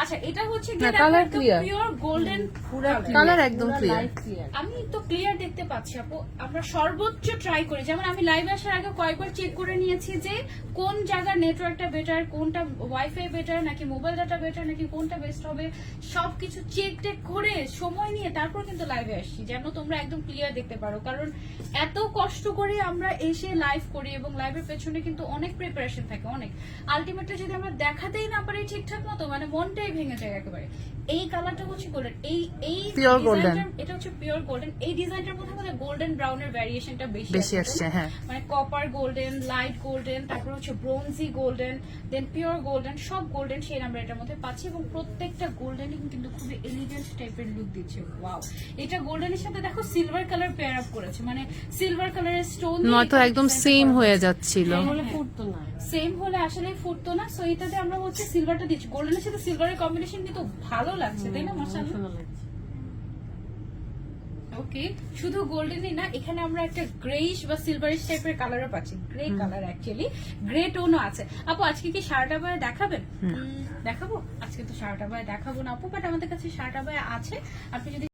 আচ্ছা এটা হচ্ছে colour clear, pure golden colour একদম ক্লিয়ার। আমি তো ক্লিয়ার দেখতে পাচ্ছি আপু। আমরা সর্বোচ্চ ট্রাই করি, যেমন আমি লাইভে আসার আগে কয়েকবার চেক করে নিয়েছি যে কোন জায়গার নেটওয়ার্কটা বেটার, কোনটা ওয়াইফাই বেটার নাকি মোবাইল ডাটা বেটার নাকি কোনটা বেস্ট হবে, সবকিছু চেক টেক করে সময় নিয়ে তারপর কিন্তু লাইভে আসছি, যেন তোমরা একদম ক্লিয়ার দেখতে পারো। কারণ এত কষ্ট করে আমরা এসে লাইভ করি এবং লাইভের পেছনে কিন্তু অনেক প্রিপারেশন থাকে, অনেক। আলটিমেটলি যদি আমরা দেখাতেই না পারি ঠিকঠাক মতো, মানে মনটাই ভেঙে যায় একেবারে। এই কালারটা হচ্ছে গোল্ডেন, এই পিওর গোল্ডেন, এটা হচ্ছে পিওর গোল্ডেন। এই ডিজাইনটার মধ্যে আমাদের গোল্ডেন ব্রাউনের ভ্যারিয়েশনটা বেশি আসছে। হ্যাঁ, মানে কপার গোল্ডেন, লাইট গোল্ডেন, তারপর হচ্ছে ব্রোঞ্জি গোল্ডেন, দেন পিওর গোল্ডেন, সব গোল্ডেন শেড আমরা এটার মধ্যে পাচ্ছি এবং প্রত্যেকটা গোল্ডেনই কিন্তু খুবই এলিগেন্ট টাইপের লুক দিচ্ছে। ওয়াও, এটা গোল্ডেনের সাথে দেখো সিলভার কালার পেয়ার আপ করেছে, মানে সিলভার কালারের স্টোন নয়তো একদম সেম হয়ে যাচ্ছিল। সেম হলে আসলে ফুটতো না। সো এটাতে আমরা হচ্ছে সিলভারটা দিচ্ছি, গোল্ডেনের সাথে সিলভারের কম্বিনেশন কিন্তু ভালো লাগছে, তাই না? মাশাআল্লাহ। ওকে, শুধু গোল্ডেনই না, এখানে আমরা একটা গ্রেইশ বা সিলভারিশ টাইপের কালারও পাচ্ছি, গ্রে কালার, অ্যাকচুয়ালি গ্রে টোনও আছে। আপু আজকে কি শার্ট আবায়া দেখাবেন? দেখাবো। আজকে তো শার্ট আবায়া দেখাবো না আপু, বাট আমাদের কাছে শার্ট আবায়া আছে। আপনি যদি